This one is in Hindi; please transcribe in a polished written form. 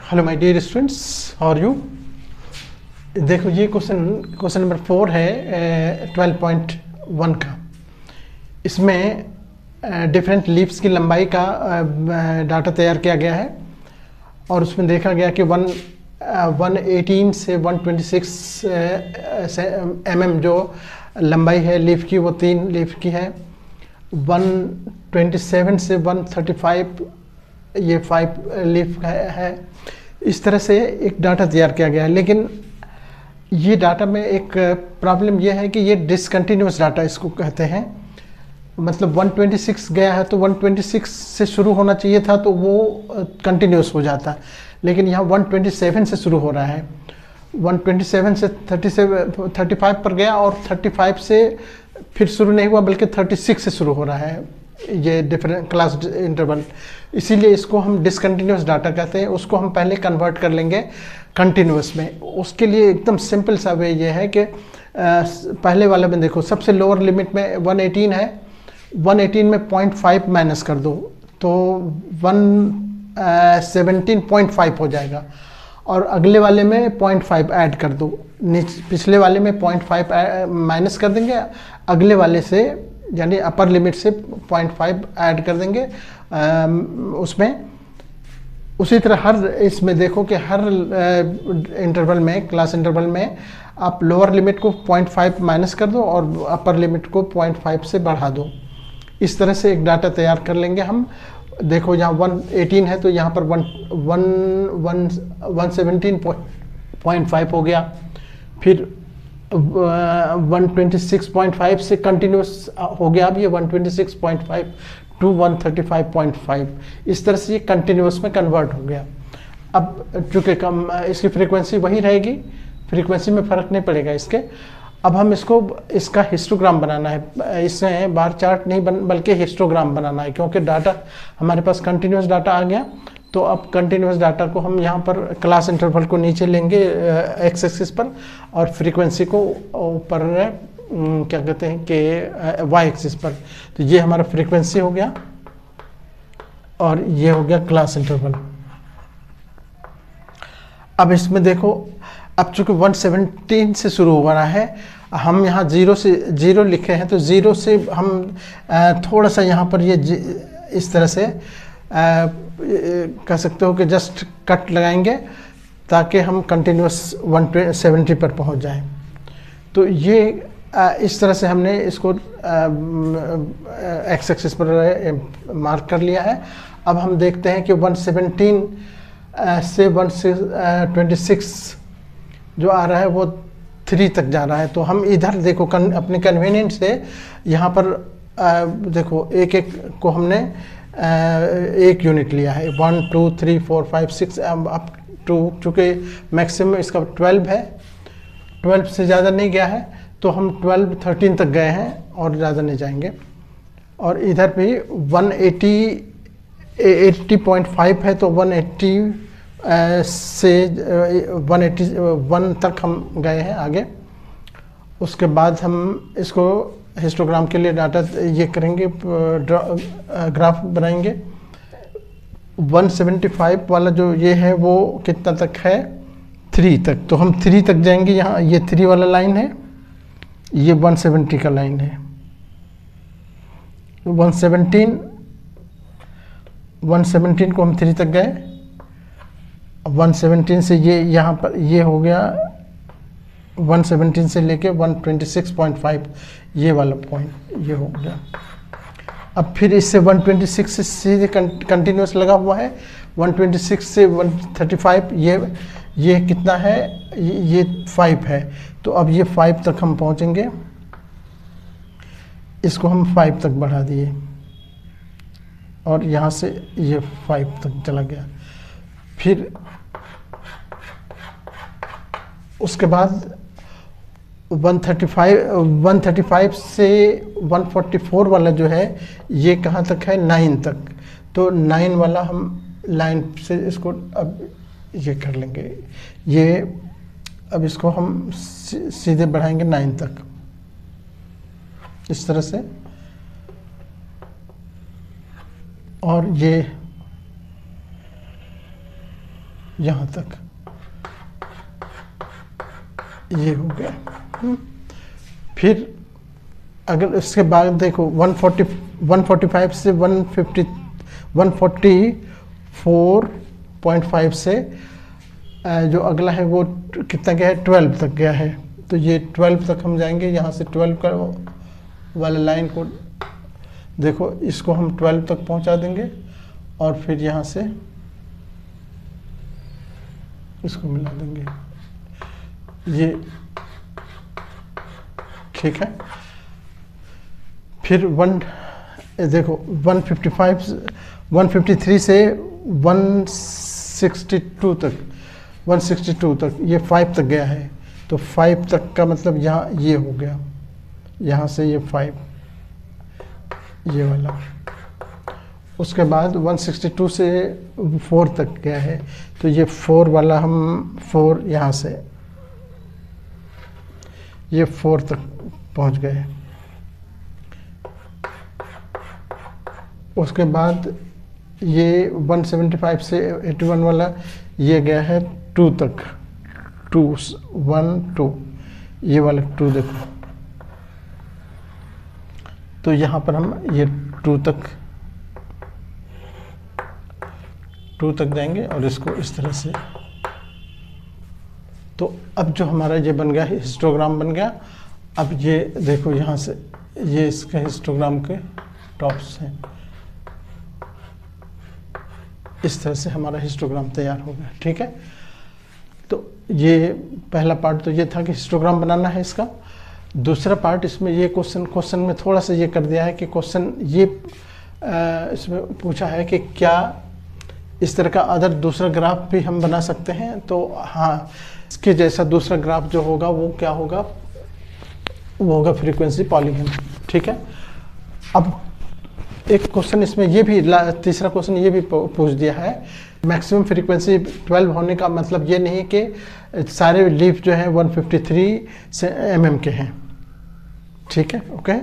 Hello my dear students, how are you. देखो ये क्वेश्चन नंबर 4 है 12.1 का। इसमें डिफरेंट लीव्स की लंबाई का डाटा तैयार किया गया है और उसमें देखा गया कि 118 से 126 mm जो लंबाई है लीफ की वो 3 लीफ की है। 127 से 135 ये 5 लीफ है। इस तरह से एक डाटा तैयार किया गया है, लेकिन ये डाटा में एक प्रॉब्लम ये है कि ये डिसकंटिन्यूस डाटा इसको कहते हैं। मतलब 126 गया है तो 126 से शुरू होना चाहिए था तो वो कंटिन्यूस हो जाता, लेकिन यहाँ 127 से शुरू हो रहा है। 127 से 35 पर गया और 35 से फिर शुरू नहीं हुआ बल्कि 36 से शुरू हो रहा है ये डिफरेंट क्लास इंटरवल। इसीलिए इसको हम डिसकंटिन्यूस डाटा कहते हैं। उसको हम पहले कन्वर्ट कर लेंगे कंटिन्यूस में। उसके लिए एकदम सिंपल सा वे ये है कि पहले वाले में देखो सबसे लोअर लिमिट में 118 है, 118 में 0.5 माइनस कर दो तो 117.5 हो जाएगा और अगले वाले में 0.5 ऐड कर दो। पिछले वाले में 0.5 माइनस कर देंगे, अगले वाले से यानी अपर लिमिट से 0.5 ऐड कर देंगे उसमें। उसी तरह हर इसमें देखो कि हर इंटरवल में, क्लास इंटरवल में आप लोअर लिमिट को 0.5 माइनस कर दो और अपर लिमिट को 0.5 से बढ़ा दो। इस तरह से एक डाटा तैयार कर लेंगे हम। देखो यहाँ 118 है तो यहाँ पर 117.5 हो गया। फिर 126.5 से कंटिन्यूस हो गया। अब ये 126.5 टू 135.5 इस तरह से ये कंटिन्यूस में कन्वर्ट हो गया। अब चूँकि कम इसकी फ्रीक्वेंसी वही रहेगी, फ्रीक्वेंसी में फ़र्क नहीं पड़ेगा इसके। अब हम इसका हिस्टोग्राम बनाना है। इसमें बार चार्ट नहीं बल्कि हिस्टोग्राम बनाना है, क्योंकि डाटा हमारे पास कंटिन्यूस डाटा आ गया। तो अब कंटिन्यूस डाटा को हम यहाँ पर क्लास इंटरवल को नीचे लेंगे एक्स एक्सिस पर और फ्रीक्वेंसी को ऊपर क्या कहते हैं कि वाई एक्सिस पर। तो ये हमारा फ्रीक्वेंसी हो गया और ये हो गया क्लास इंटरवल। अब इसमें देखो अब चूंकि 117 से शुरू हो रहा है, हम यहाँ 0 लिखे हैं तो 0 से हम थोड़ा सा यहाँ पर ये इस तरह से कह सकते हो कि जस्ट कट लगाएंगे ताकि हम कंटिन्यूस 170 पर पहुँच जाएं। तो ये इस तरह से हमने इसको एक्स एक्सिस पर मार्क कर लिया है। अब हम देखते हैं कि 117 से 126 जो आ रहा है वो 3 तक जा रहा है। तो हम इधर देखो अपने कन्वीनियंट से यहाँ पर देखो एक को हमने एक यूनिट लिया है। 1 2 3 4 5 6 अप टू, चूँकि मैक्सिमम इसका 12 है, 12 से ज़्यादा नहीं गया है तो हम 13 तक गए हैं और ज़्यादा नहीं जाएंगे। और इधर भी 180.5 है तो 180 से 181 तक हम गए हैं आगे। उसके बाद हम इसको हिस्टोग्राम के लिए डाटा ये करेंगे, ग्राफ बनाएंगे। 175 वाला जो ये है वो कितना तक है, 3 तक। तो हम 3 तक जाएंगे। यहाँ ये 3 वाला लाइन है, ये 170 का लाइन है। 117 को हम 3 तक गए। 117 से ये यहाँ पर ये हो गया 117 से लेके 126.5 ये वाला पॉइंट ये हो गया। अब फिर इससे 126 से सीधे कंटिन्यूस लगा हुआ है। 126 से 135 ये कितना है, ये 5 है। तो अब ये 5 तक हम पहुंचेंगे। इसको हम 5 तक बढ़ा दिए और यहाँ से ये 5 तक चला गया। फिर उसके बाद 135 से 144 वाला जो है ये कहाँ तक है, 9 तक। तो 9 वाला हम लाइन से इसको अब ये कर लेंगे। ये अब इसको हम सीधे बढ़ाएंगे 9 तक इस तरह से। और ये यहाँ तक ये हो गया। फिर अगर इसके बाद देखो 145 से 144.5 से जो अगला है वो कितना गया है, 12 तक गया है। तो ये 12 तक हम जाएंगे, यहाँ से 12 का वाला लाइन को देखो, इसको हम 12 तक पहुँचा देंगे और फिर यहाँ से इसको मिला देंगे, ये ठीक है। फिर देखो 153 से 162 तक ये 5 तक गया है। तो 5 तक का मतलब यहाँ ये हो गया, यहाँ से ये 5 ये वाला। उसके बाद 162 से 4 तक गया है, तो ये 4 वाला हम 4 यहाँ से ये 4 तक पहुँच गए। उसके बाद ये 175 से 81 वाला ये गया है 2 तक, 2 ये वाला 2 देखो। तो यहाँ पर हम ये 2 तक जाएंगे और इसको इस तरह से। तो अब जो हमारा ये बन गया हिस्टोग्राम बन गया। अब ये देखो यहाँ से ये इसका हिस्टोग्राम के टॉप्स हैं, इस तरह से हमारा हिस्टोग्राम तैयार हो गया, ठीक है। तो ये पहला पार्ट तो ये था कि हिस्टोग्राम बनाना है इसका। दूसरा पार्ट इसमें ये क्वेश्चन में थोड़ा सा ये कर दिया है कि क्वेश्चन ये इसमें पूछा है कि क्या इस तरह का अदर दूसरा ग्राफ भी हम बना सकते हैं। तो हाँ, इसके जैसा दूसरा ग्राफ जो होगा वो क्या होगा, वो होगा फ्रीक्वेंसी पॉलीगन, ठीक है। अब एक क्वेश्चन इसमें ये भी तीसरा क्वेश्चन ये भी पूछ दिया है, मैक्सिमम फ्रीक्वेंसी 12 होने का मतलब ये नहीं कि सारे लीफ जो हैं 153 से mm के हैं, ठीक है, ओके।